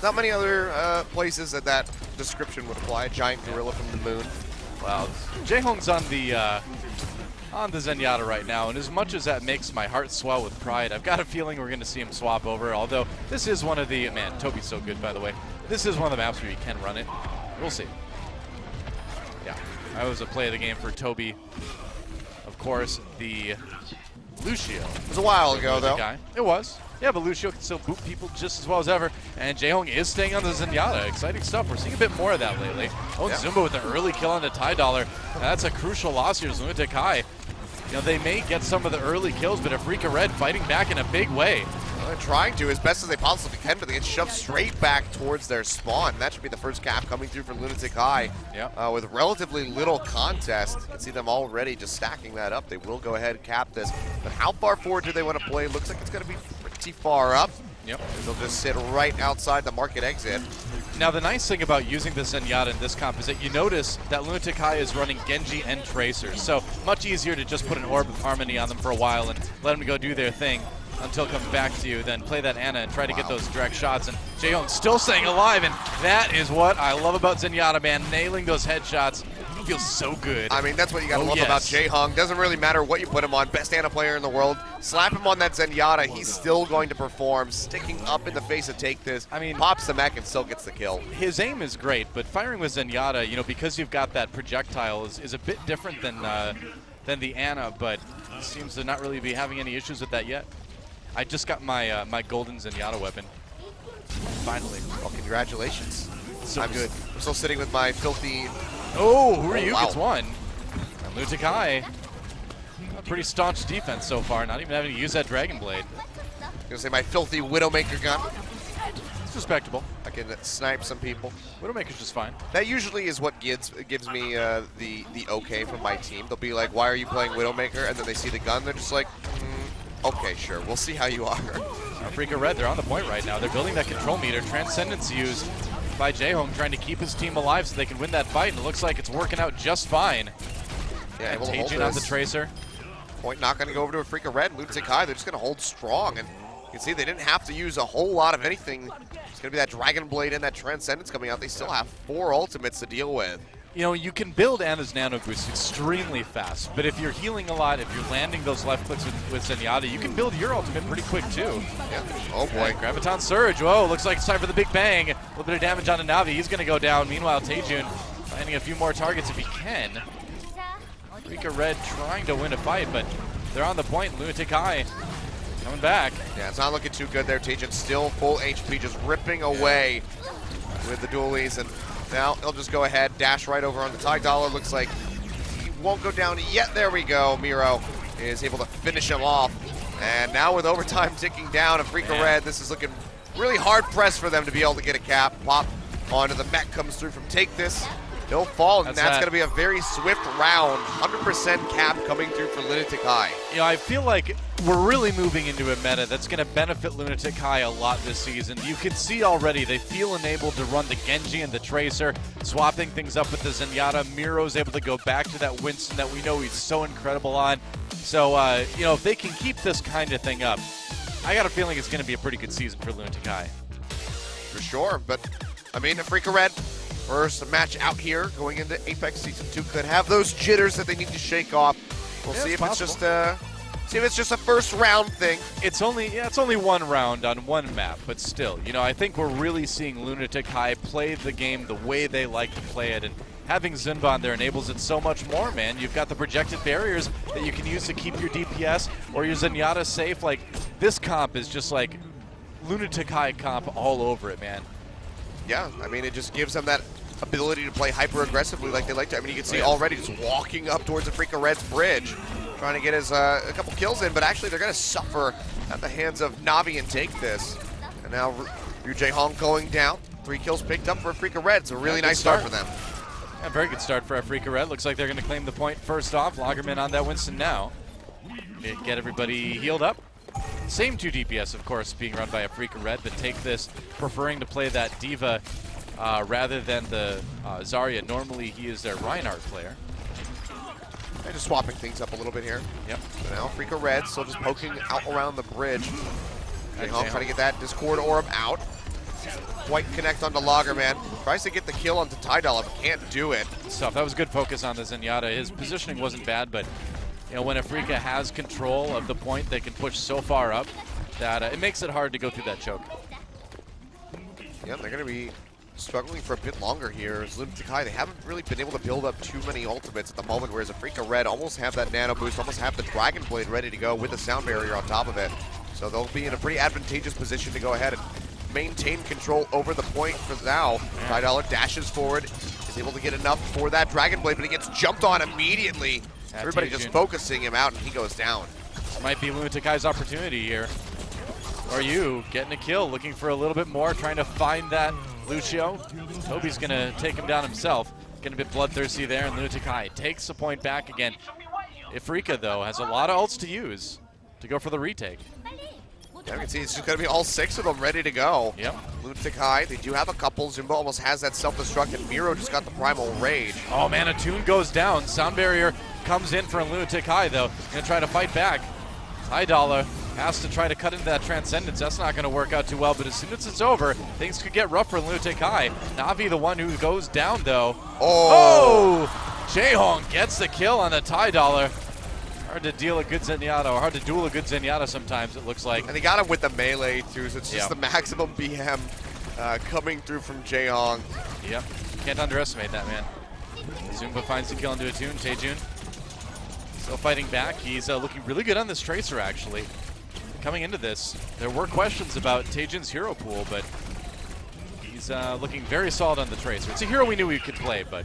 not many other places that description would apply. A giant gorilla from the moon. Wow, Jaehong's on the Zenyatta right now, and as much as that makes my heart swell with pride, I've got a feeling we're going to see him swap over, although this is one of the, man, Toby's so good, by the way. This is one of the maps where you can run it. We'll see. Yeah, I was a play of the game for Toby. Of course, the Lucio. It was a while ago, though. Guy. It was. Yeah, but Lucio can still boot people just as well as ever. And Jaehong is staying on the Zenyatta. Exciting stuff. We're seeing a bit more of that lately. Oh, and Zumba with the early kill on the Ty Dollar. That's a crucial loss here. Lunatic High. You know, they may get some of the early kills, but Afreeca Red fighting back in a big way. Well, they're trying to as best as they possibly can, but they get shoved straight back towards their spawn. That should be the first cap coming through from Lunatic High. With relatively little contest. You can see them already just stacking that up. They will go ahead and cap this. But how far forward do they want to play? Looks like it's going to be pretty far up. They'll just sit right outside the market exit. Now, the nice thing about using the Zenyatta in this comp is that you notice that Lunatic High is running Genji and Tracer, so much easier to just put an Orb of Harmony on them for a while and let them go do their thing until it comes back to you, then play that Ana and try to get those direct shots. And Jaehong still staying alive, and that is what I love about Zenyatta, man. Nailing those headshots feels so good. I mean, that's what you gotta love about Jaehong. Doesn't really matter what you put him on. Best Ana player in the world. Slap him on that Zenyatta, he's still going to perform. Sticking up in the face of Take This. I mean, pops the mech and still gets the kill. His aim is great, but firing with Zenyatta, you know, because you've got that projectile is a bit different than the Ana, but he seems to not really be having any issues with that yet. I just got my my golden Zenyatta weapon. Finally. Well, congratulations. So good. I'm still sitting with my filthy... Oh, who are you? Gets one. And Lunatic High, a pretty staunch defense so far, not even having to use that Dragon Blade. I'm going to say my filthy Widowmaker gun. It's respectable. I can snipe some people. Widowmaker's just fine. That usually is what gives me the okay from my team. They'll be like, why are you playing Widowmaker? And then they see the gun, they're just like, okay, sure, we'll see how you are. Afreeca Red, they're on the point right now. They're building that control meter. Transcendence used by Jaehong, trying to keep his team alive so they can win that fight, and it looks like it's working out just fine. Yeah, and Tajin on the Tracer. Point not going to go over to Afreeca Red. Lunatic High, they're just going to hold strong, and you can see they didn't have to use a whole lot of anything. It's going to be that Dragon Blade and that Transcendence coming out. They still have 4 ultimates to deal with. You know, you can build Ana's Nano Boost extremely fast, but if you're healing a lot, if you're landing those left clicks with Zenyatta, you can build your ultimate pretty quick too. Yeah. Oh boy. Graviton Surge. Whoa, looks like it's time for the big bang. A little bit of damage on Navi. He's going to go down. Meanwhile, Taejun finding a few more targets if he can. Afreeca Red trying to win a fight, but they're on the point. Lunatic High coming back. Yeah, it's not looking too good there. Taejun still full HP, just ripping away with the dualies, and now he'll just go ahead, dash right over on the Ty Dollar. Looks like he won't go down yet. There we go. Miro is able to finish him off. And now with overtime ticking down, Afreeca Red, this is looking really hard pressed for them to be able to get a cap. Pop onto the mech comes through from Take This. He'll fall, and that's going to be a very swift round. 100% cap coming through for Lunatic High. You know, I feel like we're really moving into a meta that's going to benefit Lunatic High a lot this season. You can see already they feel enabled to run the Genji and the Tracer, swapping things up with the Zenyatta. Miro's able to go back to that Winston that we know he's so incredible on. So, you know, if they can keep this kind of thing up, I got a feeling it's going to be a pretty good season for Lunatic High. For sure, but, I mean, Afreeca Red, first match out here going into Apex Season 2 could have those jitters that they need to shake off. We'll see if it's just a first round thing. It's only one round on one map, but still, you know, I think we're really seeing Lunatic High play the game the way they like to play it, and having Zunba on there enables it so much more, man. You've got the projected barriers that you can use to keep your DPS or your Zenyatta safe. Like, this comp is just like Lunatic High comp all over it, man. Yeah, I mean, it just gives them that ability to play hyper aggressively like they like to. I mean, you can see already just walking up towards Afreeca Red's bridge, trying to get his a couple kills in, but actually they're going to suffer at the hands of Navi and Take This. And now Jaehong going down. 3 kills picked up for Afreeca Red. It's a really nice start for them. Yeah, very good start for Afreeca Red. Looks like they're going to claim the point first off. Lagerman on that Winston now. Get everybody healed up. Same 2 DPS, of course, being run by Afreeca Red, but Take This preferring to play that Diva rather than the Zarya. Normally, he is their Reinhardt player. They're just swapping things up a little bit here. Yep. So now Afreeca Red still just poking out around the bridge. Jaehong trying to get that Discord Orb out. quite connect onto Lagerman. Tries to get the kill onto Tidal, but can't do it. Stuff. That was good focus on the Zenyatta. His positioning wasn't bad, but you know, when Afreeca has control of the point, they can push so far up that it makes it hard to go through that choke. Yeah, they're going to be struggling for a bit longer here. As Lunatic, they haven't really been able to build up too many ultimates at the moment, whereas Afreeca Red almost have that nano boost, almost have the Dragon Blade ready to go with the sound barrier on top of it. So they'll be in a pretty advantageous position to go ahead and maintain control over the point for now. Tidal dashes forward, is able to get enough for that Dragon Blade, but he gets jumped on immediately. Everybody just focusing him out, and he goes down. This might be Lunatic's opportunity here. Or you getting a kill, looking for a little bit more, trying to find that Lucio. Toby's going to take him down himself. Getting a bit bloodthirsty there, and Lunatic takes the point back again. Afreeca, though, has a lot of ults to use to go for the retake. Yeah, you can see it's just going to be all 6 of them ready to go. Yep. Lunatic, they do have a couple. Zumba almost has that self-destruct, and Miro just got the Primal Rage. Oh, man, a tune goes down. Sound barrier comes in for Lunatic, though. Going to try to fight back. Tidal has to try to cut into that Transcendence. That's not going to work out too well, but as soon as it's over, things could get rough for Lunatic. Na'Vi the one who goes down, though. Oh! Jaehong gets the kill on the Tidal. Hard to deal a good Zenyatta, or hard to duel a good Zenyatta sometimes, it looks like. And he got him with the melee, too, so it's just the maximum BM coming through from Jaehong. Yep, can't underestimate that, man. Zumba finds the kill into a tune. Taejun still fighting back. He's looking really good on this Tracer, actually. Coming into this, there were questions about Taejun's hero pool, but he's looking very solid on the Tracer. It's a hero we knew he could play, but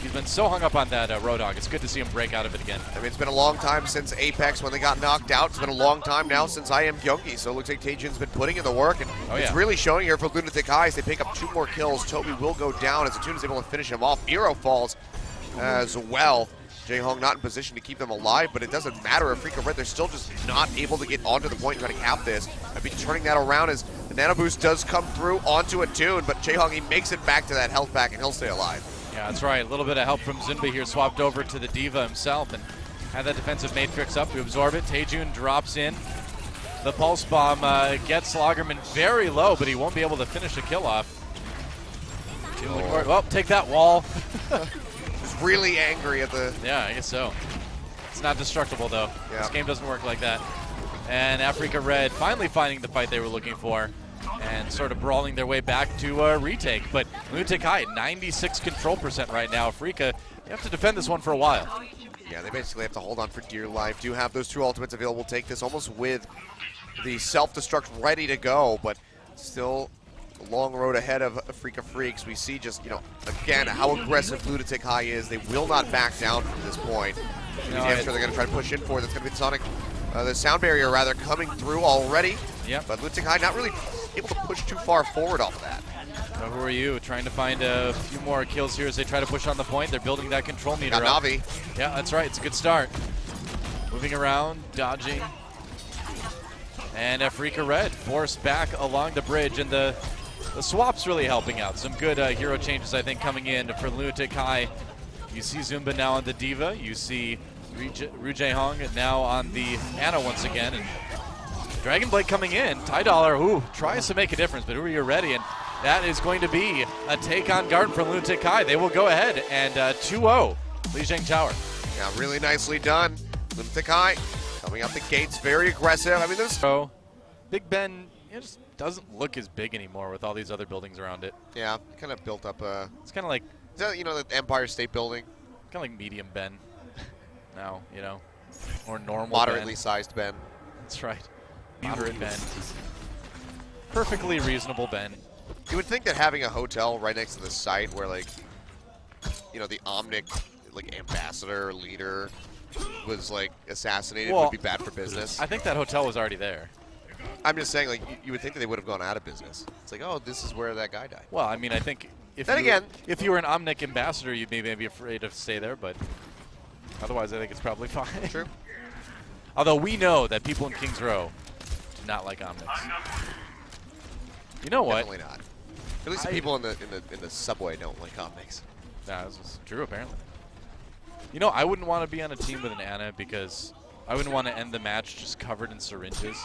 he's been so hung up on that Roadhog. It's good to see him break out of it again. I mean, it's been a long time since Apex when they got knocked out. It's been a long time now since I am Gyeonggi, so it looks like Taejun's been putting in the work, and it's really showing here for Lunatic Eyes. They pick up 2 more kills. Toby will go down as Attune is able to finish him off. Miro falls as well. Jaehong not in position to keep them alive, but it doesn't matter. Afreeca Red, they're still just not able to get onto the point and try to cap this. I'd be turning that around as the nano boost does come through onto Attune, but Jaehong, he makes it back to that health pack, and he'll stay alive. Yeah, that's right. A little bit of help from Zunba here, swapped over to the Diva himself, and had that defensive matrix up to absorb it. Taejun drops in. The pulse bomb gets Lagerman very low, but he won't be able to finish the kill off. Well, take that wall. Just really angry at the... Yeah, I guess so. It's not destructible, though. This game doesn't work like that. And Afreeca Red finally finding the fight they were looking for, and sort of brawling their way back to a retake. But Lunatic High, 96 control % right now. Afreeca, they have to defend this one for a while. Yeah, they basically have to hold on for dear life. Do have those 2 ultimates available. Take this almost with the self-destruct ready to go, but still a long road ahead of Afreeca Freecs. We see just, again, how aggressive Lunatic High is. They will not back down from this point. The answer they're going to try to push in for. That's going to be the Sonic, the sound barrier rather, coming through already. Yep. But Lunatic High not really able to push too far forward off of that. So who are you? Trying to find a few more kills here as they try to push on the point. They're building that control meter up. Na'Vi. Yeah, that's right. It's a good start. Moving around, dodging. And Afreeca Red forced back along the bridge, and the swap's really helping out. Some good hero changes, I think, coming in for Lunatic High. You see Zumba now on the Diva. You see Jaehong now on the Ana once again. And Dragon Blade coming in. Tidal, who tries to make a difference, but who are you ready? And that is going to be a take on guard for Lunatic High. They will go ahead and 2-0 Lijiang Tower. Yeah, really nicely done. Lunatic High coming out the gates, very aggressive. I mean, this. So, Big Ben just doesn't look as big anymore with all these other buildings around it. Yeah, kind of built up a. It's kind of like. Is that, the Empire State Building? Kind of like medium Ben. Now, or normal. Moderately Ben. sized Ben. That's right. Moderate Ben. Perfectly reasonable Ben. You would think that having a hotel right next to the site where, the Omnic, ambassador or leader was, assassinated would be bad for business. I think that hotel was already there. I'm just saying, you would think that they would have gone out of business. It's like, oh, this is where that guy died. Well, I mean, I think if you were an Omnic ambassador, you'd maybe be afraid to stay there, but otherwise I think it's probably fine. True. Although we know that people in Kings Row do not like Omnics. You know what? Definitely not. At least the people in the subway don't like Omnics. Nah, this is true apparently. I wouldn't want to be on a team with an Ana because I wouldn't want to end the match just covered in syringes.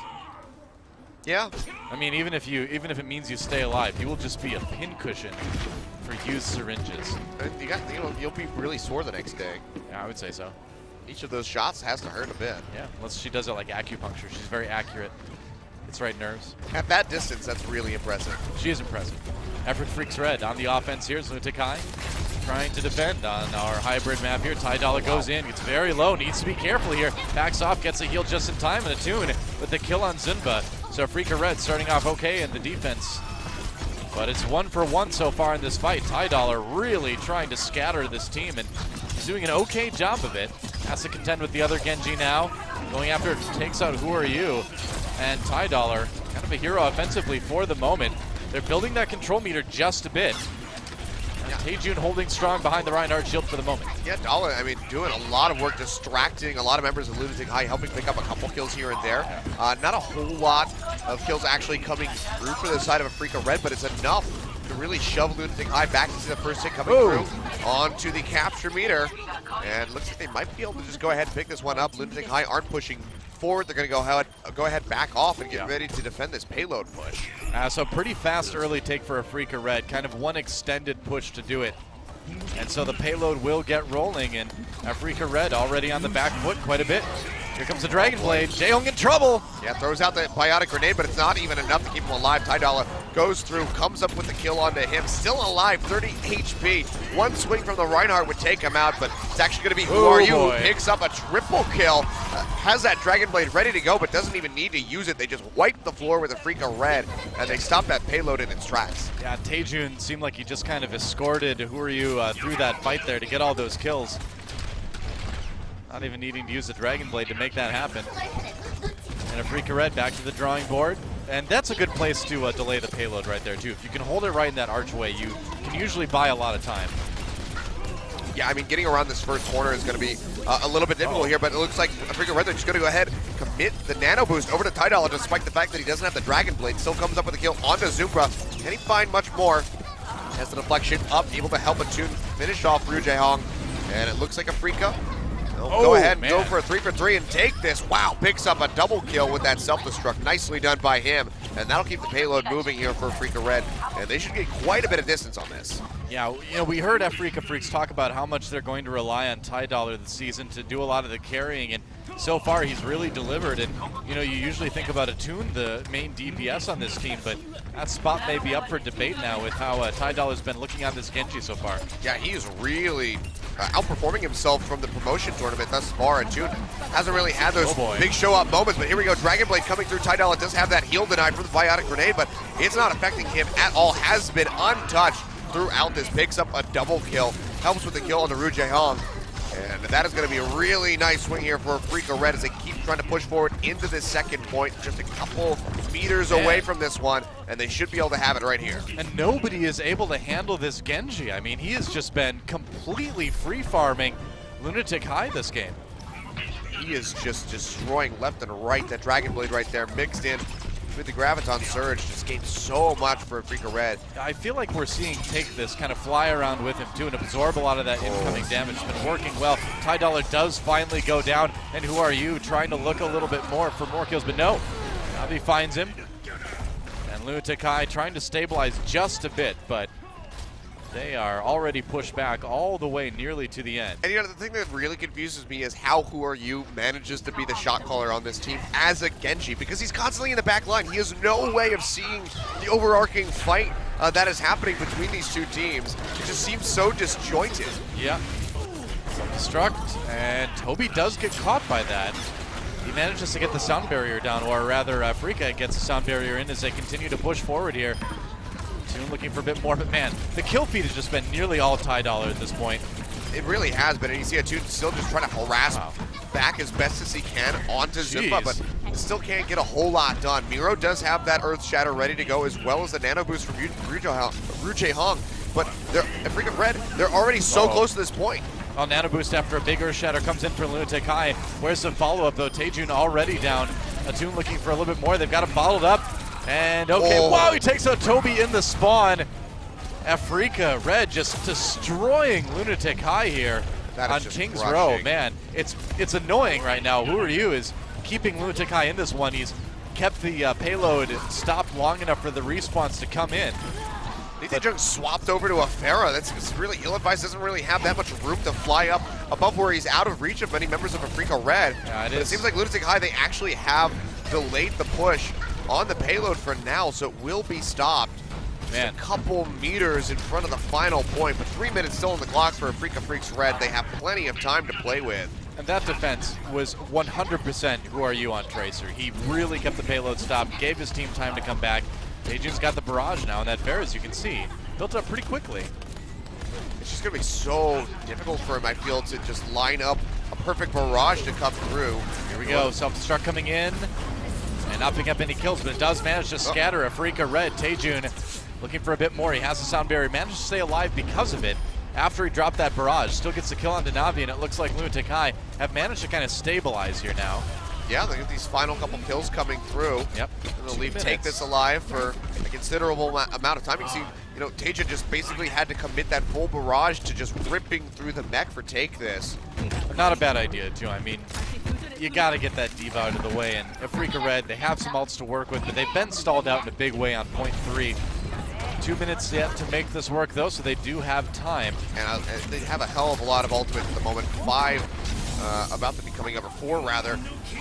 Yeah. I mean, even if it means you stay alive, you will just be a pincushion for used syringes. You'll be really sore the next day. Yeah, I would say so. Each of those shots has to hurt a bit. Yeah, unless she does it like acupuncture. She's very accurate. It's right nerves. At that distance, that's really impressive. She is impressive. Afreeca Freecs red on the offense here. Lunatic High trying to defend on our hybrid map here. Ty goes in, gets very low, needs to be careful here. Backs off, gets a heal just in time, and a tune with the kill on Zunba. So Afreeca red starting off okay in the defense. But it's 1 for 1 so far in this fight. Ty really trying to scatter this team, and he's doing an okay job of it. Has to contend with the other Genji now. Going after it, takes out Who Are You? And Ty kind of a hero offensively for the moment. They're building that control meter just a bit. Taejun holding strong behind the Reinhardt shield for the moment. Yeah, Dollar, I mean, doing a lot of work distracting a lot of members of Lunatic High, helping pick up a couple kills here and there. Not a whole lot of kills actually coming through for the side of Afreeca Red, but it's enough to really shove Lunatic High back to see the first hit coming through onto the capture meter. And looks like they might be able to just go ahead and pick this one up. Lunatic High aren't pushing forward. They're going to go ahead, back off and get ready to defend this payload push. So pretty fast early take for Afreeca Red, kind of one extended push to do it. And so the payload will get rolling, and Afreeca Red already on the back foot quite a bit. Here comes the Dragon Blade. Jaehyung in trouble. Yeah, throws out the biotic grenade, but it's not even enough to keep him alive. Ty goes through, comes up with the kill onto him. Still alive, 30 HP. One swing from the Reinhardt would take him out, but it's actually going to be Who Are You? Who picks up a triple kill. Has that Dragon Blade ready to go, but doesn't even need to use it. They just wipe the floor with Afreeca Red, and they stop that payload in its tracks. Yeah, Taejun seemed like he just kind of escorted Who Are You through that fight there to get all those kills. Not even needing to use the Dragon Blade to make that happen. And Afreeca Red back to the drawing board. And that's a good place to delay the payload right there, too. If you can hold it right in that archway, you can usually buy a lot of time. Yeah, I mean, getting around this first corner is going to be a little bit difficult here, but it looks like Afreeca Red, they're just going to go ahead, commit the nano boost over to Ty despite the fact that he doesn't have the Dragon Blade. Still comes up with a kill onto Zumbra. Can he find much more? Has the deflection up, able to help Attune finish off Jaehyung. And it looks like Afreeca. Go ahead and go for a 3 for 3 and take this. Wow, picks up a double kill with that self-destruct. Nicely done by him. And that'll keep the payload moving here for Afreeca Red. And they should get quite a bit of distance on this. Yeah, you know, we heard Afreeca Freecs talk about how much they're going to rely on Ty this season to do a lot of the carrying. And so far, he's really delivered. And, you know, you usually think about Attune, the main DPS on this team, but that spot may be up for debate now with how Ty has been looking on this Genji so far. Yeah, he is really outperforming himself from the promotion tournament thus far. Attune hasn't really had those big show-up moments, but here we go. Dragon Blade coming through. Ty does have that heal denied from the biotic grenade, but it's not affecting him at all. Has been untouched throughout this. Picks up a double kill. Helps with the kill on the Jaehyung. And that is going to be a really nice swing here for Afreeca Red as they keep trying to push forward into this second point. Just a couple meters away from this one, and they should be able to have it right here. And nobody is able to handle this Genji. I mean, he has just been completely free-farming Lunatic High this game. He is just destroying left and right. That Dragon Blade right there mixed in with the Graviton Surge just gained so much for Afreeca Red. I feel like we're seeing Take this kind of fly around with him too and absorb a lot of that incoming damage. It's been working well. Ty does finally go down, and Who Are You trying to look a little bit more for more kills, but no. Navi finds him. And Lunatic High trying to stabilize just a bit, but they are already pushed back all the way nearly to the end. And you know, the thing that really confuses me is how Who Are You manages to be the shot caller on this team as a Genji, because he's constantly in the back line. He has no way of seeing the overarching fight that is happening between these two teams. It just seems so disjointed. Yeah. Self-destruct, and Toby does get caught by that. He manages to get the sound barrier down, or rather Afreeca gets the sound barrier in as they continue to push forward here. Looking for a bit more, but man, the kill feed has just been nearly all Ty at this point. It really has been, and you see Attune still just trying to harass back as best as he can onto Zumba, but still can't get a whole lot done. Miro does have that Earth Shatter ready to go, as well as the Nano Boost from Jaehyung, but Afreeca Red, they're already so close to this point. Well, Nano Boost after a big Earth Shatter comes in for Lunatic High. Where's the follow-up, though? Taejun already down. Attune looking for a little bit more. They've got him bottled up. And wow, he takes out Toby in the spawn. Afreeca Red just destroying Lunatic High here on King's Row. Man, it's annoying right now. Who Are You is keeping Lunatic High in this one. He's kept the payload stopped long enough for the respawns to come in. Lijiang swapped over to Afreeca. That's really ill-advised. Doesn't really have that much room to fly up above where he's out of reach of many members of Afreeca Red. Yeah, it seems like Lunatic High, they actually have delayed the push on the payload for now, so it will be stopped. Man. Just a couple meters in front of the final point, but 3 minutes still on the clock for Afreeca Freecs Red. They have plenty of time to play with. And that defense was 100% who are you on Tracer. He really kept the payload stopped, gave his team time to come back. Agent's got the barrage now, and that bear, as you can see, built up pretty quickly. It's just going to be so difficult for him, I feel, to just line up a perfect barrage to come through. Here we go, self-destruct coming in, and not picking up any kills, but it does manage to scatter Afreeca Red. Taejun looking for a bit more. He has the sound barrier, managed to stay alive because of it. After he dropped that barrage, still gets the kill on Navi, and it looks like Lunatic High have managed to kind of stabilize here now. Yeah, look at these final couple kills coming through. Yep. And they'll leave Take This alive for a considerable amount of time. You can see, you know, Taejun just basically had to commit that full barrage to just ripping through the mech for Take This. Not a bad idea, too. I mean, you got to get that diva out of the way. And Afreeca Red, they have some ults to work with, but they've been stalled out in a big way on point 3. 2 minutes yet to make this work, though, so they do have time. And they have a hell of a lot of ultimates at the moment. 5, about to be coming up, or 4 rather,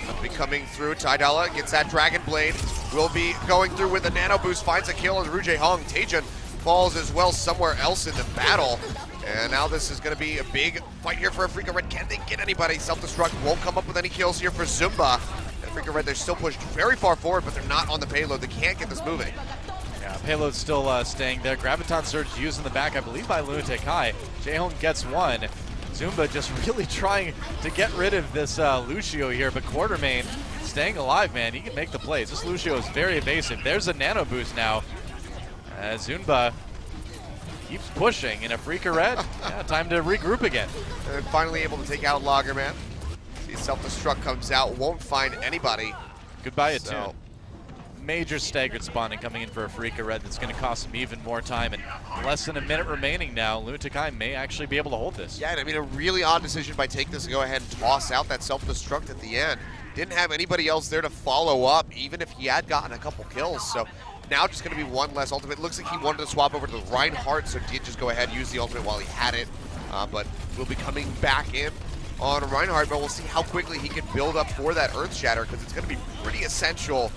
about to be coming through. Tidala gets that Dragon Blade. Will be going through with a nano boost, finds a kill as Lijiang. Taejun falls as well somewhere else in the battle. And now this is going to be a big fight here for Afreeca Red. Can they get anybody? Self-destruct won't come up with any kills here for Zumba. Afreeca Red, they're still pushed very far forward, but they're not on the payload. They can't get this moving. Yeah, payload's still staying there. Graviton Surge used in the back, I believe, by Lunatic High. Jaehong gets one. Zumba just really trying to get rid of this Lucio here, but Quartermain staying alive, man. He can make the plays. This Lucio is very evasive. There's a nano boost now. Zumba keeps pushing, and Afreeca Red, yeah, time to regroup again. And finally able to take out Lagerman. See, self-destruct comes out, won't find anybody. Goodbye, Attune. Major staggered spawning coming in for Afreeca Red that's going to cost him even more time, and less than a minute remaining now. Lunatic High may actually be able to hold this. Yeah, and I mean, a really odd decision by Take This to go ahead and toss out that self-destruct at the end. Didn't have anybody else there to follow up, even if he had gotten a couple kills. So now just going to be one less ultimate. Looks like he wanted to swap over to the Reinhardt, so did just go ahead and use the ultimate while he had it. But we'll be coming back in on Reinhardt, but we'll see how quickly he can build up for that Earth Shatter, because it's going to be pretty essential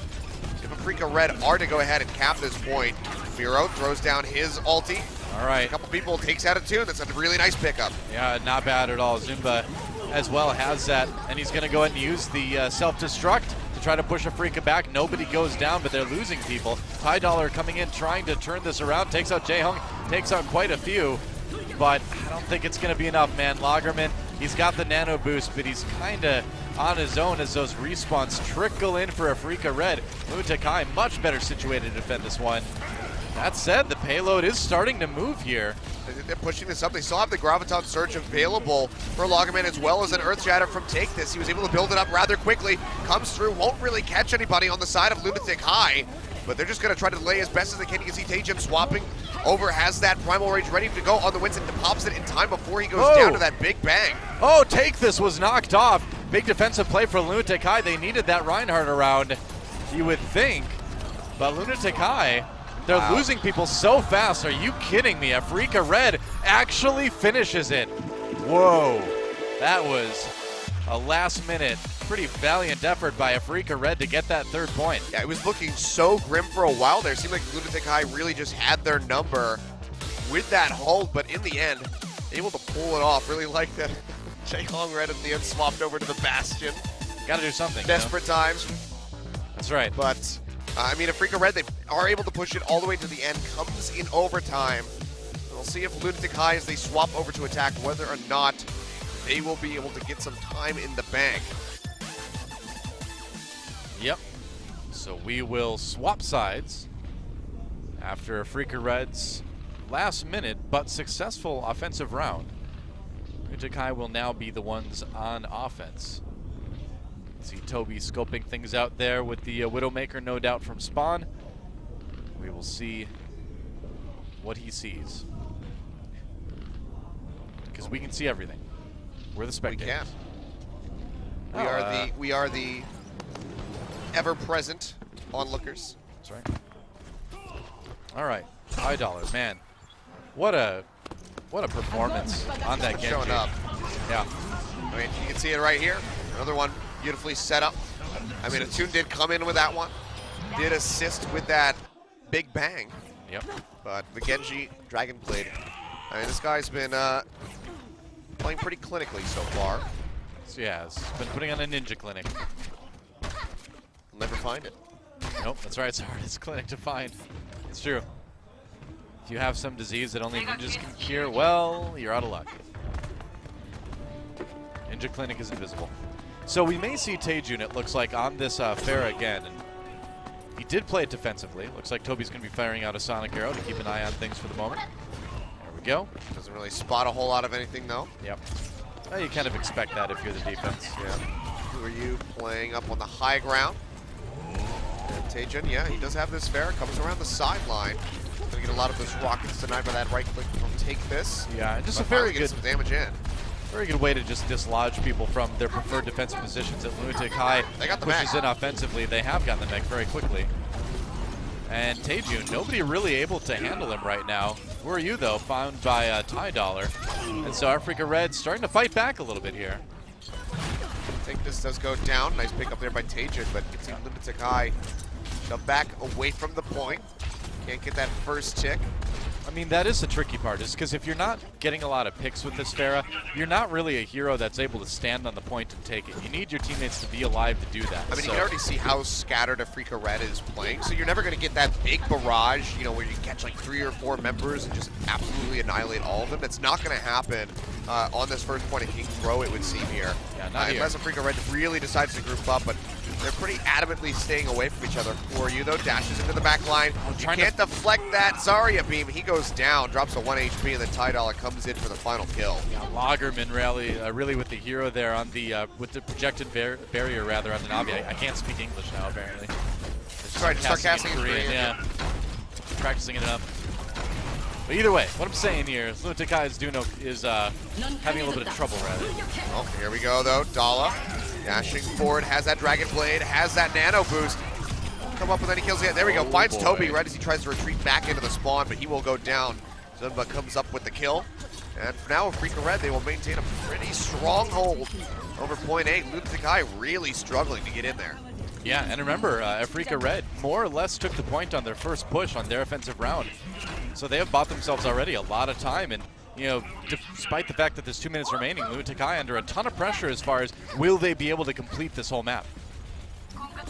if Afreeca Red are to go ahead and cap this point. Miro throws down his ulti. All right. A couple people takes out a Tune. That's a really nice pickup. Yeah, not bad at all. Zumba as well has that, and he's going to go ahead and use the self-destruct to try to push Afreeca back. Nobody goes down, but they're losing people. Tidala coming in, trying to turn this around. Takes out Jaehong, takes out quite a few, but I don't think it's going to be enough, man. Lagerman, he's got the nano boost, but he's kind of on his own as those respawns trickle in for Afreeca Red. Lunatic High much better situated to defend this one. That said, the payload is starting to move here. They're pushing this up. They still have the Graviton Surge available for Lagerman, as well as an Earth Shatter from Take This. He was able to build it up rather quickly. Comes through, won't really catch anybody on the side of Lunatic High, but they're just going to try to delay as best as they can. You can see Taejun swapping over, has that Primal Rage ready to go on the Winston, pops it in time before he goes down to that big bang. Oh, Take This was knocked off. Big defensive play for Lunatic High. They needed that Reinhardt around, you would think, but Lunatic High, they're losing people so fast. Are you kidding me? Afreeca Red actually finishes it. Whoa. That was a last-minute, pretty valiant effort by Afreeca Red to get that 3rd point. Yeah, it was looking so grim for a while there. It seemed like Lunatic High really just had their number with that hold, but in the end, able to pull it off. Really like that Jaehong Red at the end swapped over to the Bastion. Got to do something. Desperate times. That's right. But I mean, Afreeca Red, they are able to push it all the way to the end, comes in overtime. We'll see if Lunatic High, as they swap over to attack, whether or not they will be able to get some time in the bank. Yep. So we will swap sides after Afreeca Red's last minute but successful offensive round. Lunatic High will now be the ones on offense. See Toby scoping things out there with the Widowmaker, no doubt, from Spawn. We will see what he sees, because we can see everything. We're the spectators. We can. We are the ever-present onlookers. That's right. All right, $5, man. What a performance on that Genji. Showing up. Yeah. I mean, you can see it right here. Another one beautifully set up. I mean, Attune did come in with that one. Did assist with that big bang. Yep. But the Genji Dragon Blade. I mean, this guy's been playing pretty clinically so far. So yeah, it's been putting on a ninja clinic. You'll never find it. Nope, that's right. It's hard. It's clinic to find. It's true. If you have some disease that only ninjas can cure, well, you're out of luck. Ninja clinic is invisible. So we may see Taejun, it looks like, on this Pharah again. And he did play it defensively. Looks like Toby's going to be firing out a Sonic Arrow to keep an eye on things for the moment. There we go. Doesn't really spot a whole lot of anything, though. Yep. Well, you kind of expect that if you're the defense. Yeah. Who are you playing up on the high ground? And Taejun, yeah, he does have this Pharah. Comes around the sideline. Gonna get a lot of those rockets tonight by that right click from Take This. Yeah, and just but a very get good some damage in. Very good way to just dislodge people from their preferred defensive positions. At Lunatic High They got the pushes mech. in offensively. They have gotten the mech very quickly. And Taejun, nobody really able to handle him right now. Who are you, though? Found by $10. And so Afreeca Red starting to fight back a little bit here. Take This does go down. Nice pick up there by Taejun, but it's in Lunatic High. Come back away from the point. Can't get that first tick. I mean, that is the tricky part, is because if you're not getting a lot of picks with this Pharah, you're not really a hero that's able to stand on the point and take it. You need your teammates to be alive to do that. I mean, you can already see how scattered Afreeca Red is playing, so you're never going to get that big barrage, you know, where you catch like 3 or 4 members and just absolutely annihilate all of them. That's not going to happen on this first point at King Throw, it would seem here. Yeah, not here. Unless Afreeca Red really decides to group up, but they're pretty adamantly staying away from each other. Who are you, though? Dashes into the back line. You can't deflect that Zarya beam. He goes down, drops a 1 HP, and then $10 comes in for the final kill. Yeah, Lagerman really with the hero there on the with the projected barrier rather on the Navi. I can't speak English now apparently. Sorry, just start casting in Korean. Yeah, practicing it up. But either way, what I'm saying here is Lunatic High is having a little bit of trouble rather. Oh, here we go though. Dala dashing forward, has that Dragon Blade, has that Nano Boost. Come up with any kills yet. There we go. Finds boy. Toby right as he tries to retreat back into the spawn, but he will go down. Zunba comes up with the kill. And for now, Afreeca Red, they will maintain a pretty strong hold over point A. Lunatic High really struggling to get in there. Yeah, and remember, Afreeca Red more or less took the point on their first push on their offensive round. So they have bought themselves already a lot of time, and you know, despite the fact that there's 2 minutes remaining, Lunatic High under a ton of pressure as far as will they be able to complete this whole map.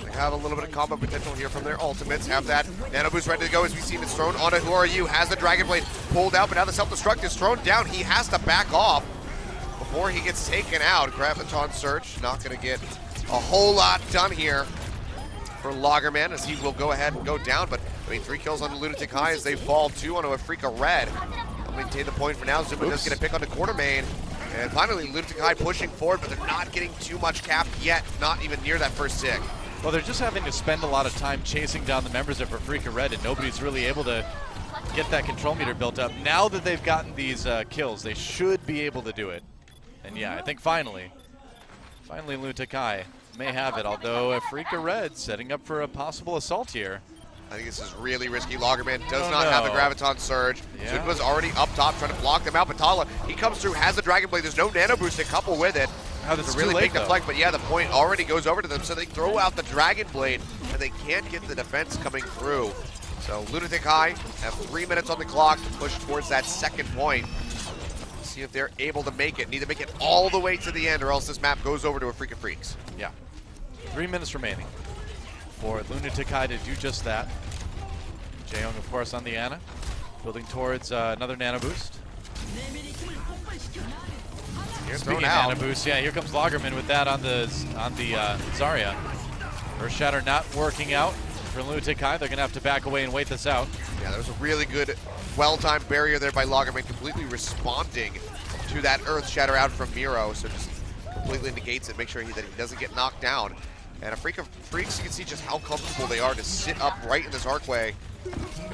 They have a little bit of combo potential here from their ultimates. Have that Nano Boost ready to go as we see it's thrown on it. Who are you? Has the Dragon Blade pulled out, but now the self-destruct is thrown down. He has to back off before he gets taken out. Graviton Surge, not going to get a whole lot done here for Lagerman as he will go ahead and go down. But I mean, 3 kills on the Lunatic High as they fall 2 onto Afreeca Red. They'll maintain the point for now. Zuma does get a pick on the quarter main. And finally, Lunatic High pushing forward, but they're not getting too much cap yet. Not even near that first tick. Well, they're just having to spend a lot of time chasing down the members of Afreeca Red, and nobody's really able to get that control meter built up. Now that they've gotten these kills, they should be able to do it. And yeah, I think finally Lunatic High may have it, although Afreeca Red setting up for a possible assault here. I think this is really risky. Lagerman does not have the Graviton Surge. Yeah. Zunba's already up top trying to block them out. Batala, he comes through, has the Dragon Blade. There's no Nano Boost to couple with it. That's It's a really too late, big deflect, but yeah, the point already goes over to them, so they throw out the Dragon Blade, and they can't get the defense coming through. So Lunatic High have 3 minutes on the clock to push towards that second point. See if they're able to make it. Need to make it all the way to the end, or else this map goes over to Afreeca Freecs. Yeah, 3 minutes remaining for Lunatic High to do just that. Jaeyoung, of course, on the Ana, building towards another Nano Boost. Speaking of Nano Boost, yeah, here comes Lagerman with that on the Zarya. Earth Shatter not working out for Lunatic High. They're going to have to back away and wait this out. Yeah, there was a really good, well-timed barrier there by Lagerman, completely responding to that Earth Shatter out from Miro, so just completely negates it, make sure that he doesn't get knocked down. And Afreeca Freecs, you can see just how comfortable they are to sit up right in this archway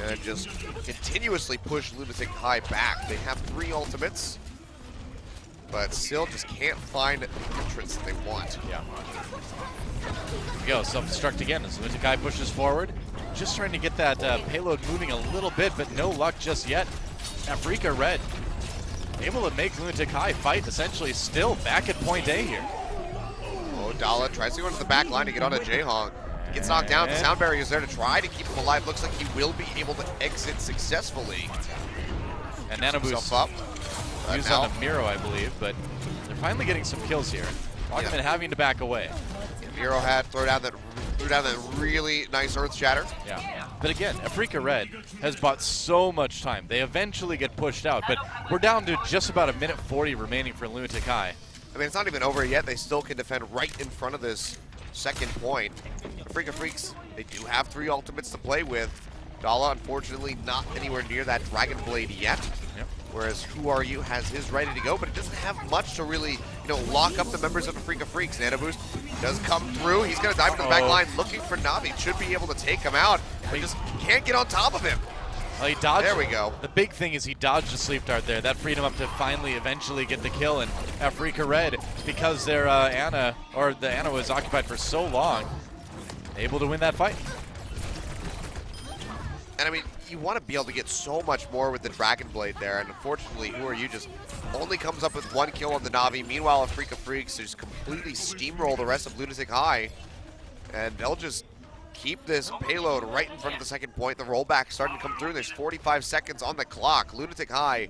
and just continuously push Lunatic High back. They have 3 ultimates, but still just can't find the entrance that they want. Yeah. Here we go, self-destruct again as Lunatic pushes forward. Just trying to get that payload moving a little bit, but no luck just yet. Afreeca Red able to make Lunatic fight, essentially still back at point A here. Oh, Dala tries to go into the back line to get onto Jaehong. Gets knocked down. The sound barrier is there to try to keep him alive. Looks like he will be able to exit successfully. And Nano Boost up. used on a Miro, I believe, but they're finally getting some kills here. Loggerman having to back away. Miro had threw down that really nice Earth Shatter. Yeah. But again, Afreeca Red has bought so much time. They eventually get pushed out, but we're down to just about 1:40 remaining for Lunatic High. I mean, it's not even over yet. They still can defend right in front of this second point. Afreeca Freecs, they do have 3 ultimates to play with. Dala, unfortunately, not anywhere near that Dragon Blade yet. Yep. Whereas Who Are You has his ready to go, but it doesn't have much to really, lock up the members of Afreeca Freecs. Nano Boost does come through. He's going to dive into the back line looking for Navi. Should be able to take him out. He just can't get on top of him. Well, he dodged. There we go. The big thing is he dodged a sleep dart there. That freed him up to finally eventually get the kill. And Afreeca Red, because their Ana was occupied for so long, able to win that fight. And I mean, you want to be able to get so much more with the Dragon Blade there, and unfortunately, Who Are You just only comes up with 1 kill on the Navi. Meanwhile, Afreeca Freecs just completely steamroll the rest of Lunatic High, and they'll just keep this payload right in front of the second point. The rollback starting to come through. There's 45 seconds on the clock. Lunatic High,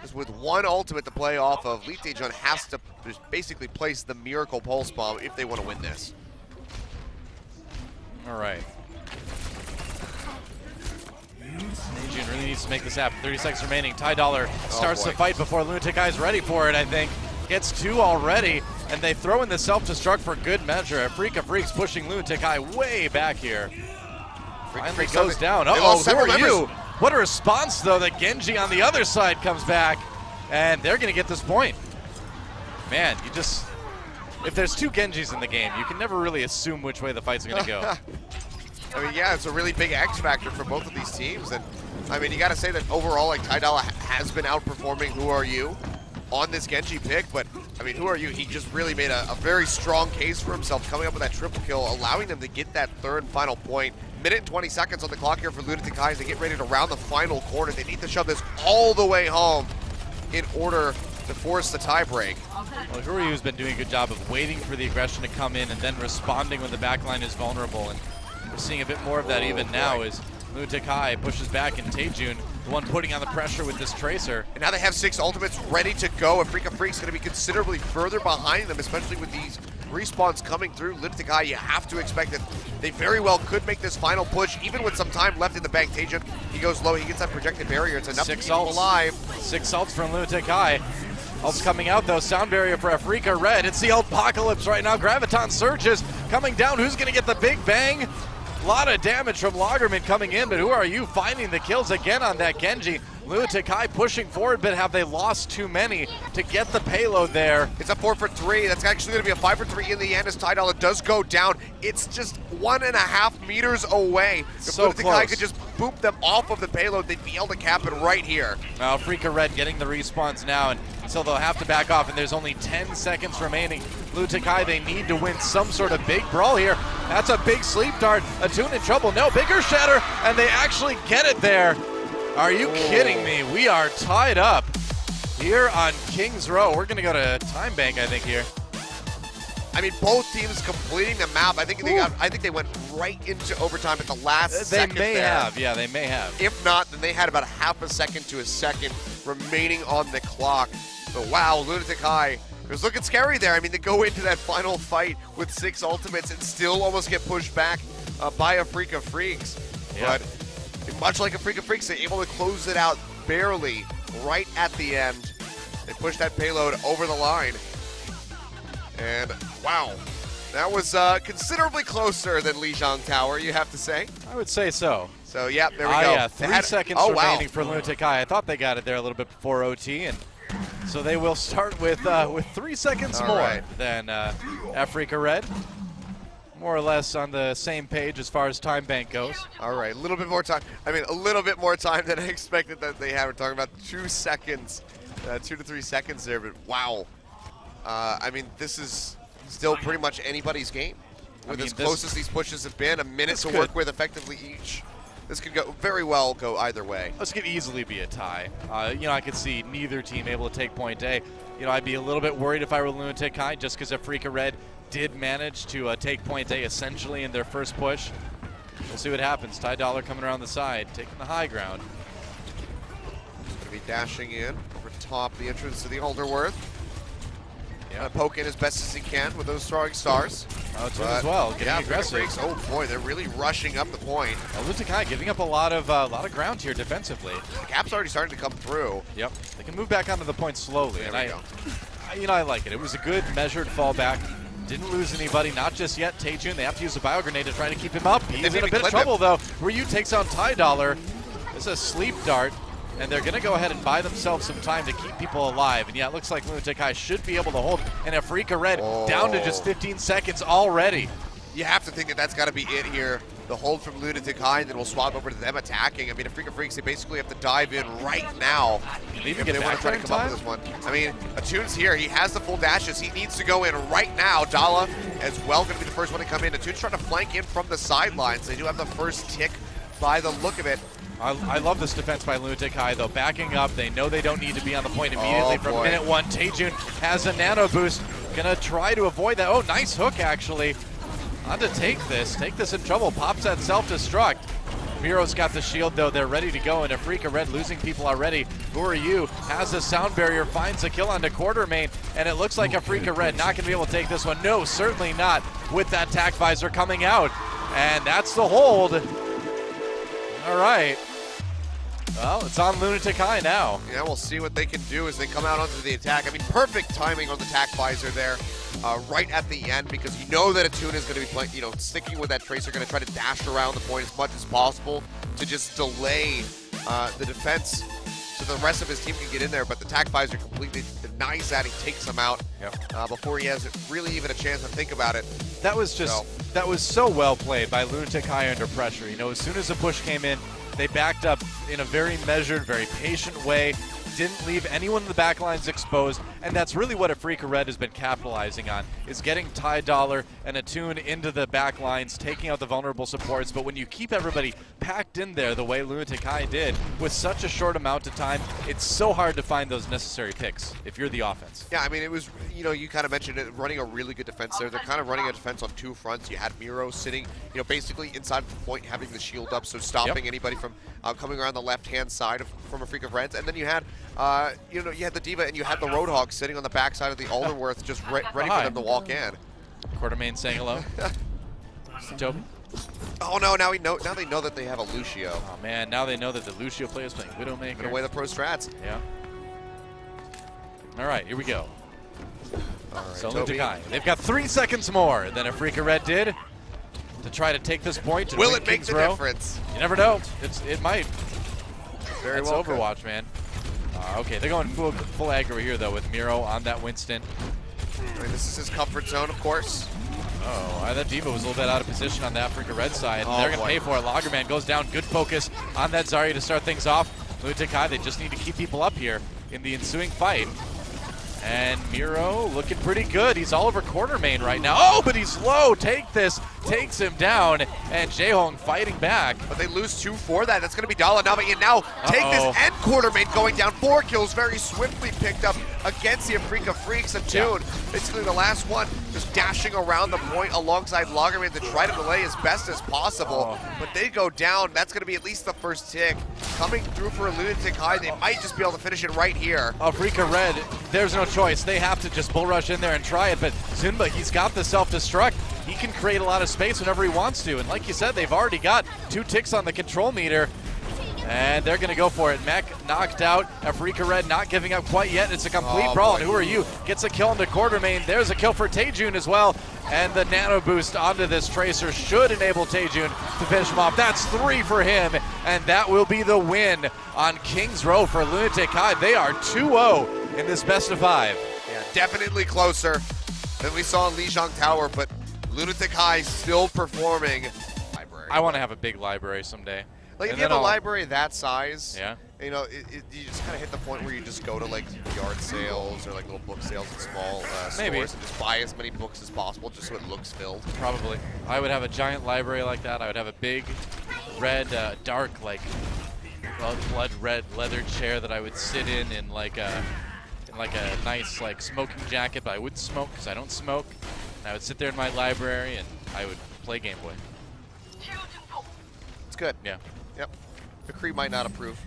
just with 1 ultimate to play off of, Lijiang has to just basically place the Miracle Pulse Bomb if they want to win this. All right. Lijiang really needs to make this happen. 30 seconds remaining. Ty Dollar starts the fight before Lunatic High is ready for it, I think. Gets 2 already, and they throw in the self-destruct for good measure. Afreeca Freecs pushing Lunatic High way back here. Finally goes down. Uh-oh, who are you? What a response, though, that Genji on the other side comes back, and they're going to get this point. Man, if there's 2 Genjis in the game, you can never really assume which way the fight's going to go. I mean, yeah, it's a really big X factor for both of these teams, and I mean, you got to say that overall, like, Ty Dolla has been outperforming Who Are You on this Genji pick, but I mean, Who Are You? He just really made a very strong case for himself, coming up with that triple kill, allowing them to get that 3rd and final point. 1:20 seconds on the clock here for Lunatic High as they get ready to round the final corner. They need to shove this all the way home in order to force the tie break. Well, Who Are You's been doing a good job of waiting for the aggression to come in and then responding when the backline is vulnerable, and we're seeing a bit more of that even now as Lunatic High pushes back, and Taejun, the one putting on the pressure with this Tracer. And now they have 6 ultimates ready to go. Afreeca Freecs going to be considerably further behind them, especially with these respawns coming through. Lunatic High, you have to expect that they very well could make this final push, even with some time left in the bank. Taejun, he goes low, he gets that projected barrier. It's enough to keep him alive. 6 ults from Lunatic High. Ults coming out, though. Sound barrier for Afreeca Red. It's the Apocalypse right now. Graviton surges coming down. Who's going to get the big bang? A lot of damage from Loggerman coming in, but Who Are You finding the kills again on that Genji? Lunatic High pushing forward, but have they lost too many to get the payload there? It's a 4 for 3. That's actually going to be a 5 for 3 in the end as Ty Dolla does go down. It's just 1.5 meters away. If So Lunatic High close. could just boop them off of the payload, they'd be able to cap it right here. Now Afreeca Red getting the respawns now, and so they'll have to back off, and there's only 10 seconds remaining. Lunatic High, they need to win some sort of big brawl here. That's a big sleep dart. Attune in trouble. No, bigger shatter, and they actually get it there. Are you kidding me? We are tied up here on Kings Row. We're going to go to Time Bank, I think, here. I mean, both teams completing the map. I think they went right into overtime at the last second. They may there. have, yeah, they may have. If not, then they had about half a second to a second remaining on the clock. But wow, Lunatic High, it was looking scary there. I mean, they go into that final fight with 6 ultimates and still almost get pushed back by Afreeca Freecs. Yeah. But much like Afreeca Freecs, they're able to close it out barely right at the end. They push that payload over the line. And wow, that was considerably closer than Lijiang Tower, you have to say. I would say so. So yeah, there we go. Yeah, 3 seconds remaining for Lunatic High. I thought they got it there a little bit before OT, and so they will start with 3 seconds more than Afreeca Red. More or less on the same page as far as Time Bank goes. All right, a little bit more time. I mean, a little bit more time than I expected that they had. We're talking about 2 seconds, 2 to 3 seconds there, but wow. I mean, this is still pretty much anybody's game. With as close as these pushes have been, a minute to work with effectively each. This could go very well go either way. This could easily be a tie. You know, I could see neither team able to take point A. You know, I'd be a little bit worried if I were Lunatic High, just because Afreeca Red did manage to take point A essentially in their first push. We'll see what happens. Ty Dollar coming around the side, taking the high ground. He's going to be dashing in over top the entrance to the Alderworth. Yeah, poke in as best as he can with those throwing stars. Toon as well, getting aggressive. Freecs, oh boy, they're really rushing up the point. Lunatic High giving up a lot of ground here defensively. The gap's already starting to come through. Yep, they can move back onto the point slowly. There and we go. You know, I like it. It was a good measured fallback. Didn't lose anybody, not just yet. Taejun, they have to use a bio grenade to try to keep him up. He's in a bit of trouble though. Ryu takes on Ty Dollar. It's a sleep dart. And they're going to go ahead and buy themselves some time to keep people alive. And yeah, it looks like Lunatic High should be able to hold. And Afreeca Red down to just 15 seconds already. You have to think that that's got to be it here. The hold from Lunatic High, and then we'll swap over to them attacking. I mean, Afreeca Freecs, they basically have to dive in right now if they want to try to come up with this one. I mean, Atoon's here. He has the full dashes. He needs to go in right now. Dala as well going to be the first one to come in. Atoon's trying to flank in from the sidelines. They do have the first tick by the look of it. I love this defense by Lunatic High, though. Backing up, they know they don't need to be on the point immediately from minute one. Taejun has a nano boost. Gonna try to avoid that. Oh, nice hook, actually. On to take this in trouble. Pops that self-destruct. Miro's got the shield, though. They're ready to go, and Afreeca Red losing people already. Who are you? Has a sound barrier, finds a kill onto Quartermain, and it looks like Afreeca Red not gonna be able to take this one. No, certainly not with that tac visor coming out. And that's the hold. All right. Well, it's on Lunatic High now. Yeah, we'll see what they can do as they come out onto the attack. I mean, perfect timing on the tac visor there, right at the end, because you know that Atoon is going to be playing, you know, sticking with that tracer, going to try to dash around the point as much as possible to just delay the defense so the rest of his team can get in there. But the tac visor completely denies that. He takes him out before he has really even a chance to think about it. That was just that was so well played by Lunatic High under pressure. You know, as soon as the push came in, they backed up in a very measured, very patient way. Didn't leave anyone in the back lines exposed, and that's really what Afreeca Red has been capitalizing on, is getting Ty Dollar and Atoon into the back lines, taking out the vulnerable supports. But when you keep everybody packed in there the way Lunatic High did with such a short amount of time, it's so hard to find those necessary picks if you're the offense. Yeah, I mean, it was, you know, you kind of mentioned it, running a really good defense there. They're kind of running a defense on two fronts. You had Miro sitting, you know, basically inside the point, having the shield up, so stopping anybody from coming around the left-hand side from Afreeca Reds. And then you had, you know, you had the D.Va and you had the Roadhog sitting on the backside of the Alderworth, just ready for them to walk in. Quartermain saying hello. Toby. Oh no! Now they know that they have a Lucio. Oh man! Now they know that the Lucio player is playing Widowmaker. Giving away the pro strats. Yeah. All right, here we go. All right, so Lunatic High. They've got 3 seconds more than Afreeca Red did to try to take this point. Will it make the difference? You never know. It might. Very well. It's Overwatch, man. Okay, they're going full aggro here though with Miro on that Winston. I mean, this is his comfort zone, of course. Oh, that D.Va was a little bit out of position on the Afreeca Red side. They're going to pay for it. Lagerman goes down. Good focus on that Zarya to start things off. Lunatic High, they just need to keep people up here in the ensuing fight. And Miro looking pretty good. He's all over Quartermain right now. Oh, but he's low. Take this. Takes him down. And Jaehong fighting back. But they lose 2 for that. That's going to be Dala Nava in now. Take this, and Quartermain going down. 4 kills very swiftly picked up against the Afreeca Freecs. And Toon, basically the last one, just dashing around the point alongside Lagerman to try to delay as best as possible. But they go down. That's going to be at least the first tick. Coming through for a Lunatic High. They might just be able to finish it right here. Afreeca Red, there's no choice. They have to just bull rush in there and try it. But Zunba, he's got the self-destruct. He can create a lot of space whenever he wants to. And like you said, they've already got 2 ticks on the control meter. And they're going to go for it. Mech knocked out. Afreeca Red not giving up quite yet. It's a complete brawl. And who are you? Gets a kill into Quartermain. There's a kill for Taejun as well. And the nano boost onto this Tracer should enable Taejun to finish him off. That's 3 for him. And that will be the win on Kings Row for Lunatic High. They are 2-0 in this best of 5. Yeah, definitely closer than we saw in Lijiang Tower, but Lunatic High still performing. Library. I want to have a big library someday. Like, if you have a library that size, You know, you just kind of hit the point where you just go to like yard sales or like little book sales in small stores and just buy as many books as possible just so it looks filled. Probably. I would have a giant library like that. I would have a big, red, dark, like blood red leather chair that I would sit in like a nice like smoking jacket, but I wouldn't smoke because I don't smoke. And I would sit there in my library and I would play Game Boy. It's good. Yeah. Yep. McCree might not approve.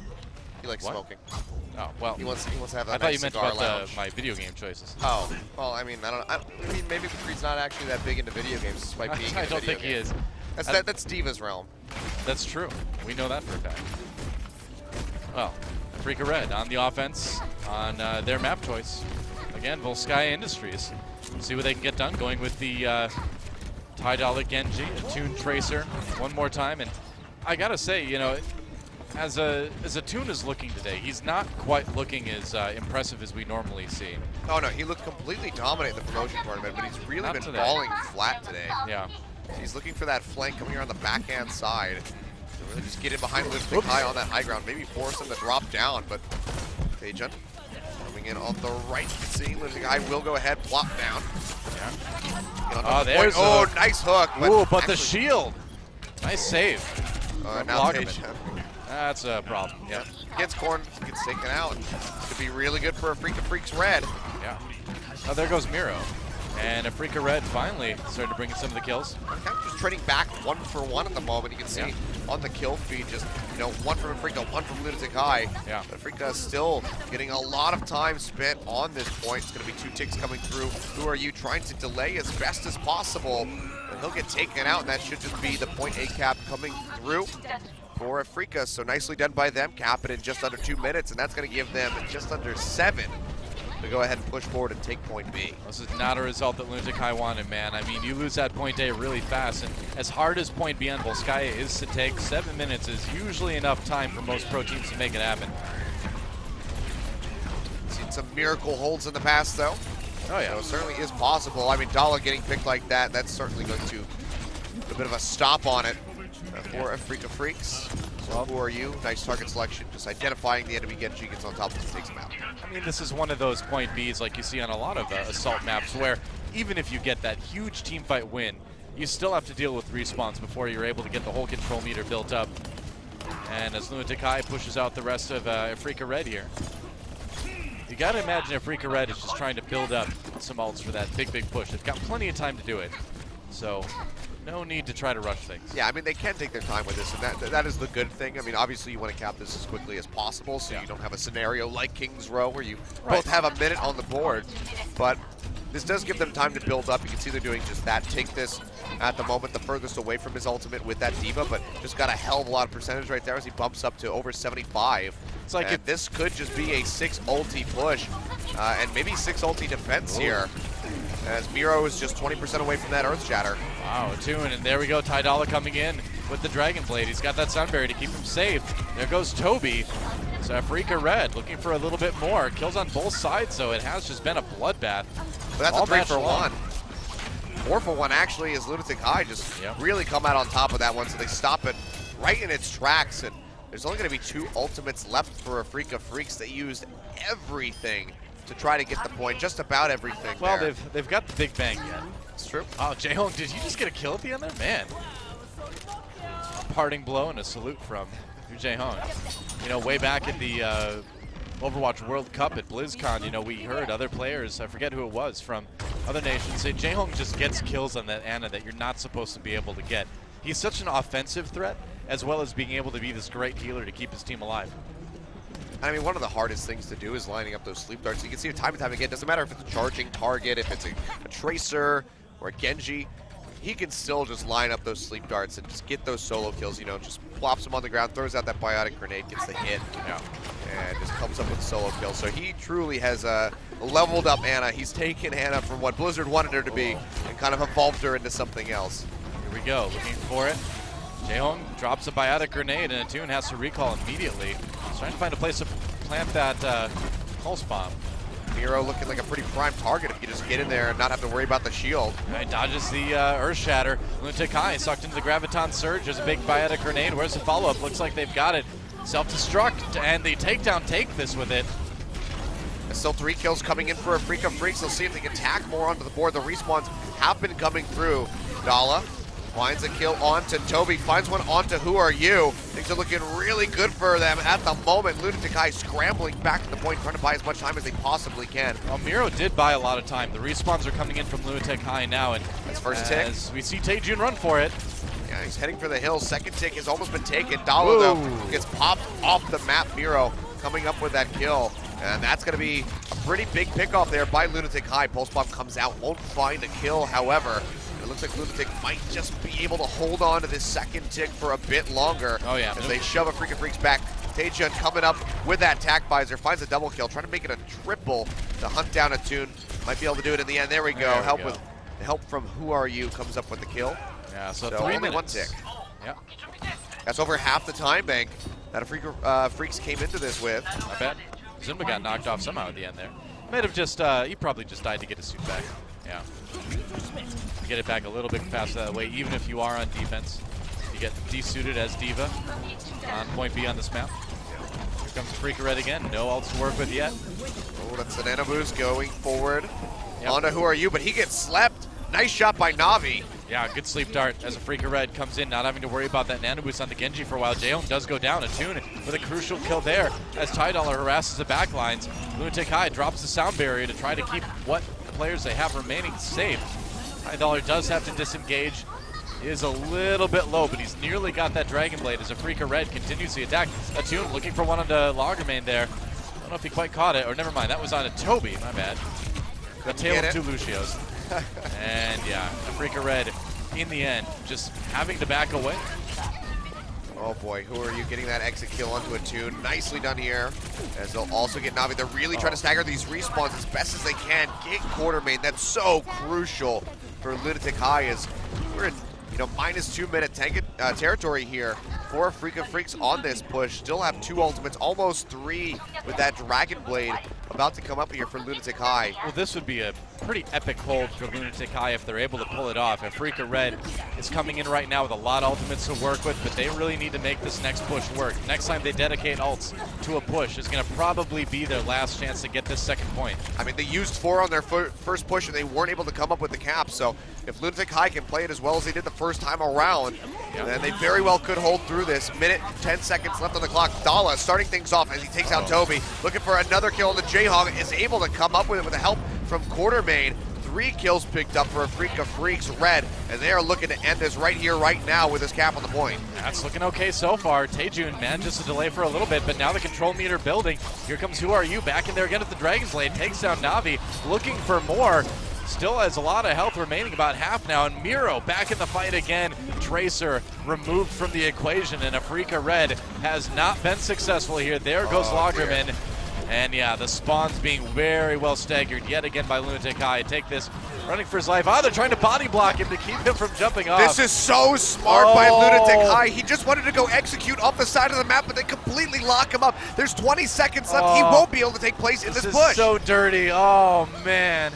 He likes What? smoking. Oh well. He wants to have that I thought nice you meant cigar about lounge. my video game choices. Oh, well, I mean, I mean, maybe McCree's not actually that big into video games despite being I into don't video think he games. is. That's Diva's realm. That's true. We know that for a fact. Well, Afreeca Red on the offense on their map choice. Again, Volskaya Industries. See what they can get done going with the Ty Genji, a Toon Tracer one more time. And I gotta say, you know, as a Toon is looking today, he's not quite looking as impressive as we normally see. Oh no, he looked completely dominant in the promotion tournament, but he's really Not been today. falling flat today. Yeah. He's looking for that flank coming here on the backhand side. To really just get in behind Lunatic high on that high ground, maybe force him to drop down, but Lijiang coming in on the right. See, Lunatic high will go ahead, plop down. Yeah. Oh, there's nice hook. Ooh, but actually, the shield. Nice save. now Loggerman. Lijiang. That's a problem. Yeah. Gets corn, gets taken out. Could be really good for Afreeca Freecs Red. Yeah. Oh, there goes Miro. And Afreeca Red finally started to bring in some of the kills. Kind of just trading back 1-for-1 at the moment. You can see on the kill feed, just, you know, one from Afreeca, one from Lunatic High. Yeah. But Afreeca is still getting a lot of time spent on this point. It's going to be 2 ticks coming through. Who are you trying to delay as best as possible? And he'll get taken out, and that should just be the point A cap coming through for Afreeca. So nicely done by them, cap it in just under 2 minutes, and that's going to give them just under 7 to go ahead and push forward and take point B. This is not a result that Lunatic High wanted, man. I mean, you lose that point A really fast, and as hard as point B on Volskaya is to take, 7 minutes is usually enough time for most pro teams to make it happen. Seen some miracle holds in the past, though. Oh, yeah. So it certainly is possible. I mean, Dala getting picked like that, that's certainly going to put a bit of a stop on it for Afreeca Freecs. So who are you? Nice target selection. Just identifying the enemy Genji, gets on top of him, takes him out. I mean, this is one of those point Bs like you see on a lot of assault maps where even if you get that huge team fight win, you still have to deal with respawns before you're able to get the whole control meter built up. And as Lunatic High pushes out the rest of Afreeca Red here, you got to imagine Afreeca Red is just trying to build up some ults for that big push. They've got plenty of time to do it, so no need to try to rush things. Yeah, I mean, they can take their time with this, and that is the good thing. I mean, obviously, you want to cap this as quickly as possible so you don't have a scenario like King's Row where you both have a minute on the board. But this does give them time to build up. You can see they're doing just that. Take this at the moment the furthest away from his ultimate with that Diva, but just got a hell of a lot of percentage right there as he bumps up to over 75. It's like and this could just be a 6 ulti push and maybe 6 ulti defense here, as Miro is just 20% away from that Earth Shatter. Wow, a tune, and there we go. Ty coming in with the Dragon Blade. He's got that Sunberry to keep him safe. There goes Toby. So Afreeca Red looking for a little bit more. Kills on both sides, so it has just been a bloodbath. But that's All a 3 match for long. 1. 4 for 1 actually, as Lunatic High just really come out on top of that one, so they stop it right in its tracks. And there's only going to be 2 ultimates left for Afreeca Freecs. They used everything to try to get the point, just about everything. Well, there. they've got the big bang yet. It's true. Oh, Jaehong, did you just get a kill at the end there? Man. A parting blow and a salute from Jaehong. You know, way back at the Overwatch World Cup at BlizzCon, you know, we heard other players, I forget who it was, from other nations say Jaehong just gets kills on that Ana that you're not supposed to be able to get. He's such an offensive threat, as well as being able to be this great healer to keep his team alive. I mean, one of the hardest things to do is lining up those sleep darts. You can see it time and time again. Doesn't matter if it's a charging target, if it's a Tracer or a Genji. He can still just line up those sleep darts and just get those solo kills. You know, just plops them on the ground, throws out that biotic grenade, gets the hit, and just comes up with a solo kill. So he truly has leveled up Ana. He's taken Ana from what Blizzard wanted her to be and kind of evolved her into something else. Here we go, looking for it. Jaehong drops a biotic grenade, and Attune has to recall immediately. He's trying to find a place to plant that pulse bomb. Miro looking like a pretty prime target if you just get in there and not have to worry about the shield. Right, dodges the Earth Shatter. Lunatic High sucked into the Graviton Surge. There's a big biotic grenade. Where's the follow-up? Looks like they've got it. Self-destruct. trapped, and the takedown take this with it. There's still 3 kills coming in for Afreeca Freecs. They'll see if they can tack more onto the board. The respawns have been coming through. Dala finds a kill onto Toby, finds one onto Who Are You. Things are looking really good for them at the moment. Lunatic scrambling back to the point, trying to buy as much time as they possibly can. Well, Miro did buy a lot of time. The respawns are coming in from Lunatic High now, and that's first tick. As we see Taejun run for it. Yeah, he's heading for the hill. Second tick has almost been taken. Dala, though, gets popped off the map. Miro coming up with that kill. And that's going to be a pretty big pickoff there by Lunatic High. Pulse Bomb comes out, won't find a kill, however. It looks like Lunatic might just be able to hold on to this second tick for a bit longer. Oh, yeah. As they shove Afreeca Freecs back. Taejun coming up with that tack visor, finds a double kill, trying to make it a triple to hunt down Attune. Might be able to do it in the end. There we go. With the help from Who Are You comes up with the kill. Yeah, so 3 only minutes. 1 tick. Yeah. That's over half the time bank that Afreeca Freecs came into this with. I bet. Zumba got knocked off somehow at the end there. Might have just, he probably just died to get his suit back. Yeah. Get it back a little bit faster that way, even if you are on defense. You get desuited as D.Va on point B on this map. Here comes Afreeca Red again. No ults to work with yet. Oh, that's an Nano boost going forward. Onto Who Are You, but he gets slept. Nice shot by Na'Vi. Yeah, good sleep dart as Afreeca Red comes in, not having to worry about that nano boost on the Genji for a while. Jaehoong does go down. Attune with a crucial kill there as Tidollar harasses the backlines. Lunatic High drops the sound barrier to try to keep what players they have remaining safe. Tidollar does have to disengage. He is a little bit low, but he's nearly got that Dragon Blade as Afreeca Red continues the attack. Attune looking for one on the Lagermain there. Don't know if he quite caught it, or never mind, that was on a Toby, my bad. The tail of 2 Lucios. And yeah, Afreeca Red, in the end, just having to back away. Oh boy, Who Are You getting that exit kill onto Attune? Nicely done here, as they'll also get Na'Vi. They're really trying to stagger these respawns as best as they can. Get Quartermain, that's so crucial for Lunatic High, as we're in -2 minute territory here for Afreeca Freecs on this push. Still have 2 ultimates, almost 3 with that Dragon Blade about to come up here for Lunatic High. Well, this would be a pretty epic hold for Lunatic High if they're able to pull it off. Afreeca Red is coming in right now with a lot of ultimates to work with, but they really need to make this next push work. Next time they dedicate ults to a push is going to probably be their last chance to get this second point. I mean, they used 4 on their first push and they weren't able to come up with the cap, so if Lunatic High can play it as well as they did the first time around, then they very well could hold through this. Minute, 10 seconds left on the clock. Dala starting things off as he takes out Toby, looking for another kill, and the Jaehoong is able to come up with it with the help from Quartermain. 3 kills picked up for Afreeca Freecs Red, and they are looking to end this right here, right now with this cap on the point. That's looking okay so far. Taejun manages to delay for a little bit, but now the control meter building. Here comes Who Are You back in there again with the Dragon's Blade, takes down Na'Vi, looking for more. Still has a lot of health remaining, about half now, and Miro back in the fight again. Tracer removed from the equation, and Afreeca Red has not been successful here. There goes Lagerman. And yeah, the spawns being very well staggered yet again by Lunatic High. Take this, running for his life. Oh, they're trying to body block him to keep him from jumping off. This is so smart by Lunatic High. He just wanted to go execute off the side of the map, but they completely lock him up. There's 20 seconds left. He won't be able to take place in this push. This is so dirty. Oh, man.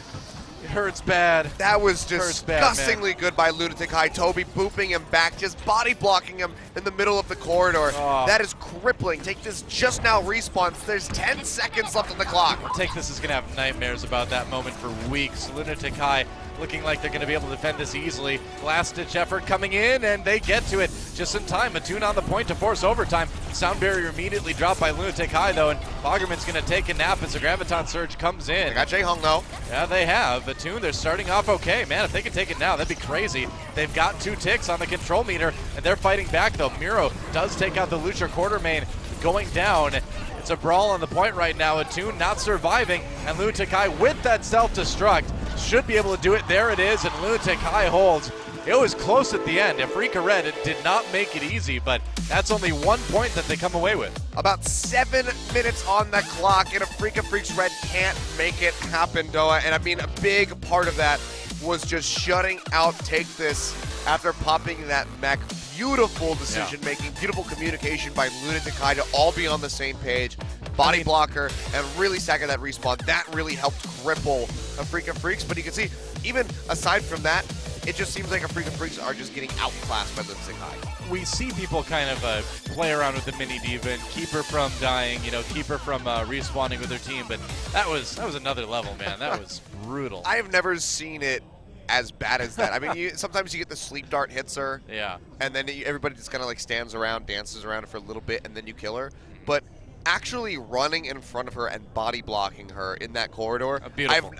It hurts bad. That was disgustingly good by Lunatic High. Toby booping him back, just body blocking him in the middle of the corridor. That is crippling. Take this just now respawns. There's 10 seconds left on the clock. Take this is going to have nightmares about that moment for weeks. Lunatic High looking like they're going to be able to defend this easily. Last-ditch effort coming in, and they get to it just in time. Attune on the point to force overtime. Sound barrier immediately dropped by Lunatic High, though, and Lagerman's going to take a nap as the Graviton Surge comes in. They got Jaehoong, though. Yeah, they have. Attune, they're starting off okay. Man, if they can take it now, that'd be crazy. They've got 2 ticks on the control meter, and they're fighting back, though. Miro does take out the Lucha Quartermain, going down. It's a brawl on the point right now. Attune not surviving, and Lunatic High with that self-destruct should be able to do it. There it is, and Lunatic High holds. It was close at the end. Afreeca Red, it did not make it easy, but that's only 1 point that they come away with. About 7 minutes on the clock, and Afreeca Freecs Red can't make it happen, Doa. And I mean, a big part of that was just shutting out Take This after popping that mech. Beautiful decision making, beautiful communication by Lunatic High to all be on the same page. Body blocker and really stagger that respawn. That really helped cripple Afreeca Freecs. But you can see, even aside from that, it just seems like Afreeca Freecs are just getting outclassed by Lunatic High. We see people kind of play around with the mini diva and keep her from dying, you know, keep her from respawning with her team, but that was another level, man. That was brutal. I have never seen it as bad as that. I mean, sometimes you get the sleep dart hits her, yeah, and then everybody just kind of like stands around, dances around for a little bit, and then you kill her. But actually running in front of her and body blocking her in that corridor,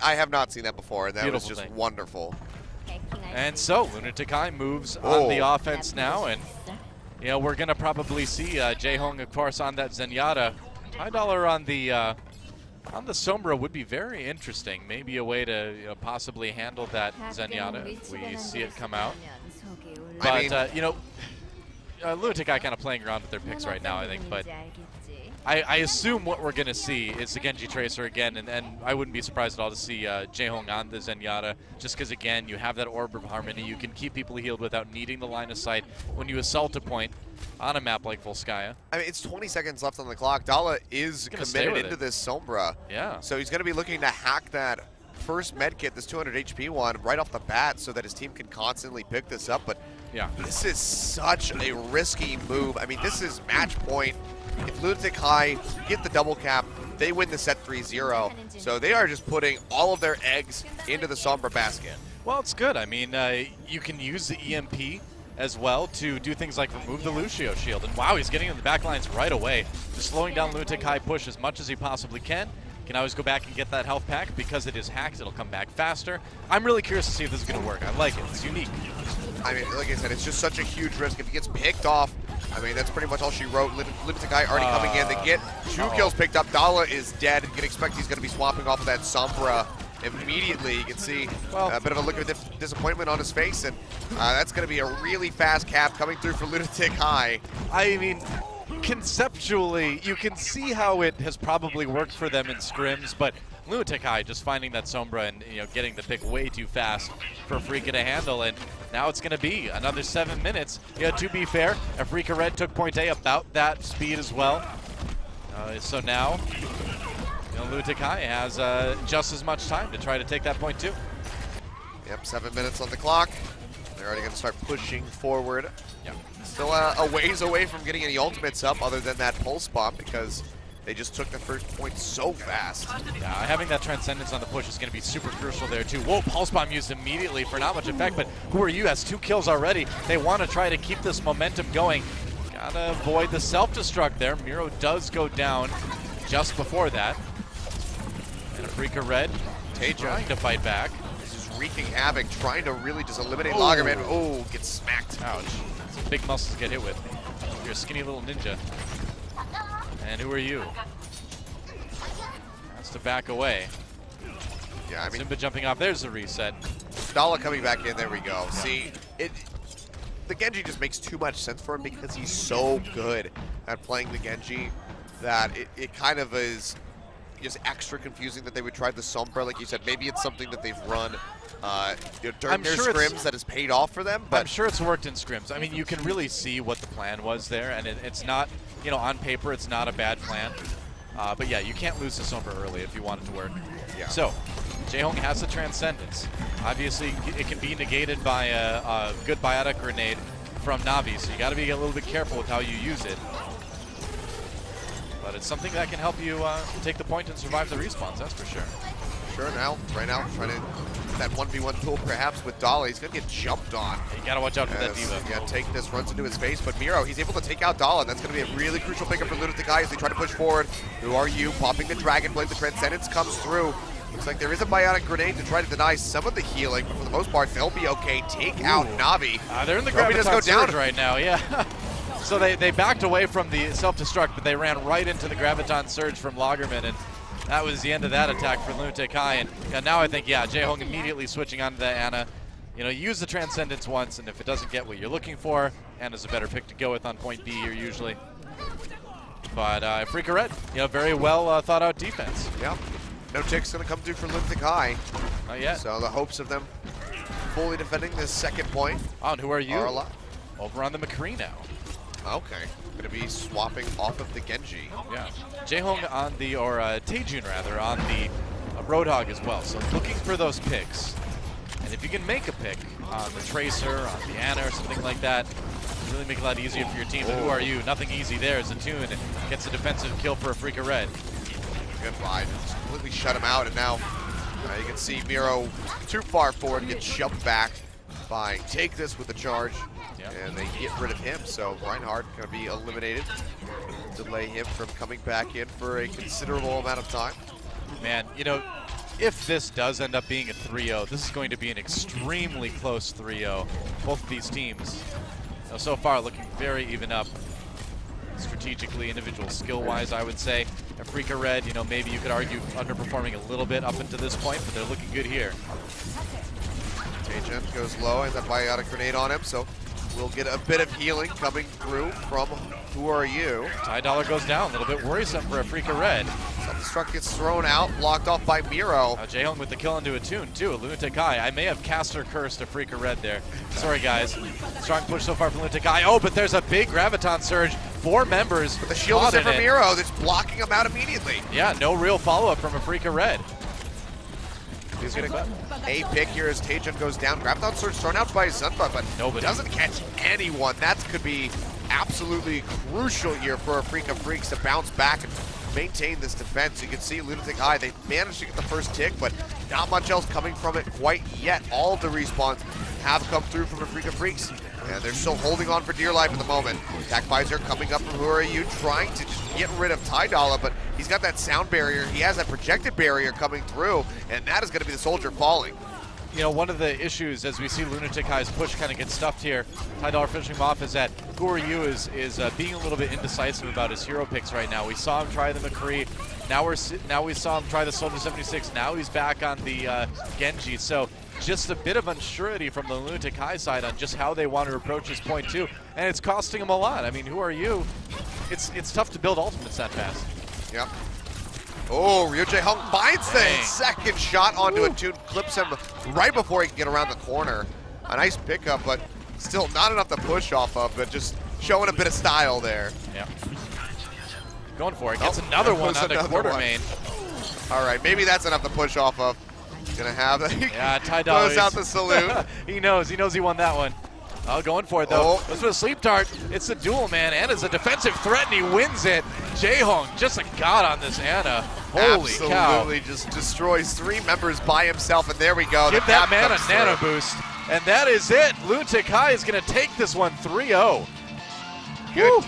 I have not seen that before, and that was just wonderful. And so Lunatic High moves on the offense now, and you know, we're gonna probably see Jaehong, of course, on that Zenyatta. $5 on the Sombra would be very interesting. Maybe a way to possibly handle that Zenyatta if we see it come out. But you know, Lunatic High kind of playing around with their picks right now, I think. But I assume what we're going to see is the Genji Tracer again, and I wouldn't be surprised at all to see Jaehong on the Zenyatta, just because, again, you have that Orb of Harmony. You can keep people healed without needing the line of sight when you assault a point on a map like Volskaya. I mean, it's 20 seconds left on the clock. Dala is committed into this Sombra. Yeah. So he's going to be looking to hack that first med kit, this 200 HP one, right off the bat so that his team can constantly pick this up. But yeah, this is such a risky move. I mean, this is match point. If Lunatic High get the double cap, they win the set 3-0. So they are just putting all of their eggs into the Sombra basket. Well, it's good. I mean, you can use the EMP as well to do things like remove the Lucio shield. And wow, he's getting in the back lines right away. Just slowing down Lunatic High push as much as he possibly can. Can always go back and get that health pack. Because it is hacked, it'll come back faster. I'm really curious to see if this is going to work. I like it. It's unique. I mean, like I said, it's just such a huge risk. If he gets picked off, I mean, that's pretty much all she wrote. Lunatic High already coming in. They get 2 kills picked up. Dala is dead. You can expect he's going to be swapping off of that Sombra immediately. You can see a bit of a look of disappointment on his face, and that's going to be a really fast cap coming through for Lunatic High. I mean, conceptually, you can see how it has probably worked for them in scrims, but Lunatic High just finding that Sombra and getting the pick way too fast for Afreeca to handle, and now it's going to be another 7 minutes. To be fair, Afreeca Red took point A about that speed as well. So now, Lunatic High has just as much time to try to take that point too. Yep, 7 minutes on the clock. They're already going to start pushing forward. Yeah. Still a ways away from getting any ultimates up other than that pulse bomb because they just took the first point so fast. Yeah, having that Transcendence on the push is going to be super crucial there too. Whoa, Pulse Bomb used immediately for not much effect, but who are you? Has 2 kills already. They want to try to keep this momentum going. Gotta avoid the self-destruct there. Miro does go down just before that. And Afreeca Red trying to fight back. This is wreaking havoc, trying to really just eliminate Lagerman. Oh, gets smacked. Ouch. Some big muscles to get hit with. You're a skinny little ninja. And who are you? Has to back away. Yeah, I mean, Simba jumping off. There's the reset. Dala coming back in. There we go. See, the Genji just makes too much sense for him because he's so good at playing the Genji that it kind of is just extra confusing that they would try the Sombra. Like you said, maybe it's something that they've run during their scrims that has paid off for them. But I'm sure it's worked in scrims. I mean, you can really see what the plan was there, and it's not, on paper, it's not a bad plan. But yeah, you can't lose the Sombra early if you want it to work. Yeah. So, Jaehong has the Transcendence. Obviously, it can be negated by a good biotic grenade from Navi, so you got to be a little bit careful with how you use it. But it's something that can help you take the point and survive the respawns, that's for sure. Sure, right now, trying to that 1v1 duel perhaps with Dala. He's going to get jumped on. You got to watch out for that diva. Yeah, take this, runs into his face, but Miro, he's able to take out Dala. That's going to be a really crucial pickup for Lunatic High as they try to push forward. Who are you? Popping the Dragon Blade, the Transcendence comes through. Looks like there is a biotic grenade to try to deny some of the healing, but for the most part, they'll be okay. Take out Navi. They're in the Graviton Surge right now, yeah. So they backed away from the self-destruct, but they ran right into the Graviton Surge from Lagerman, and that was the end of that attack for Lunatic High. And now I think, Jaehong immediately switching onto the Ana. Use the Transcendence once, and if it doesn't get what you're looking for, Ana's a better pick to go with on point B here usually. But Afreeca Red, very well thought out defense. Yeah. No tick's going to come through for Lunatic High. Not yet. So the hopes of them fully defending this second point. Oh, and who are you? Are alive. Over on the McCree now. Okay. Going to be swapping off of the Genji. Yeah. Jaehong on the, or Taejun rather, on the Roadhog as well. So looking for those picks. And if you can make a pick, the Tracer, on the Ana, or something like that. Really make it a lot easier for your team. But who are you? Nothing easy there. Zatoon gets a defensive kill for Afreeca Red. Good fight. Just completely shut him out, and now you can see Miro too far forward and get shoved back by Take This with the charge. Yep. And they get rid of him, so Reinhardt going to be eliminated. Delay him from coming back in for a considerable amount of time. Man, you know, if this does end up being a 3-0, this is going to be an extremely close 3-0. Both of these teams, so far, looking very even up strategically, individual skill-wise, I would say. Afreeca Red, you know, maybe you could argue underperforming a little bit up until this point, but they're looking good here. Agent goes low, and that biotic grenade on him, so we'll get a bit of healing coming through from Who Are You. Ty Dollar goes down, a little bit worrisome for Afreeca Red. Self-destruct gets thrown out, blocked off by Miro. Jaehong with the kill into a tune, too. Lunatic Eye. I may have caster cursed Afreeca Red there. Sorry, guys. Strong push so far from Lunatic Eye. Oh, but there's a big Graviton surge. 4 members. But the shield is there for Miro. That's blocking him out immediately. Yeah, no real follow-up from Afreeca Red. He's getting a pick here as Taejun goes down. Graviton surge thrown out by Zunba, but nobody doesn't catch anyone. That could be absolutely crucial here for Afreeca Freecs to bounce back and maintain this defense. You can see Lunatic Eye, they managed to get the first tick, but not much else coming from it quite yet. All of the respawns have come through from Afreeca Freecs, and they're still holding on for dear life at the moment. Attack Visor coming up from Who Are You, trying to just get rid of Ty Dollar, but he's got that sound barrier. He has that projected barrier coming through, and that is going to be the soldier falling. You know, one of the issues as we see Lunatic Eye's push kind of get stuffed here, Ty Dollar finishing him off, is that Who Are You is being a little bit indecisive about his hero picks right now. We saw him try the McCree. Now we saw him try the Soldier 76. Now he's back on the Genji. So just a bit of unsurety from the Lunatic Eye side on just how they want to approach this point too, and it's costing him a lot. I mean, Who Are You? It's tough to build ultimates that fast. Yep. Oh, Ryo Jae-hong finds the second shot onto a tune, clips him right before he can get around the corner. A nice pickup, but still not enough to push off of, but just showing a bit of style there. Yeah. Going for it. Gets another one on the quarter main. All right, maybe that's enough to push off of. Gonna have that. Yeah, Ty Dollar goes out the salute. He knows he won that one. Oh, going for it though. Goes for the sleep dart. It's a duel, man. Ana's a defensive threat, and he wins it. Jaehong, just a god on this Ana. Holy cow. Absolutely just destroys 3 members by himself, and there we go. Give that man a nano boost. And that is it. Lunatic Eye is going to take this one 3-0. Good God.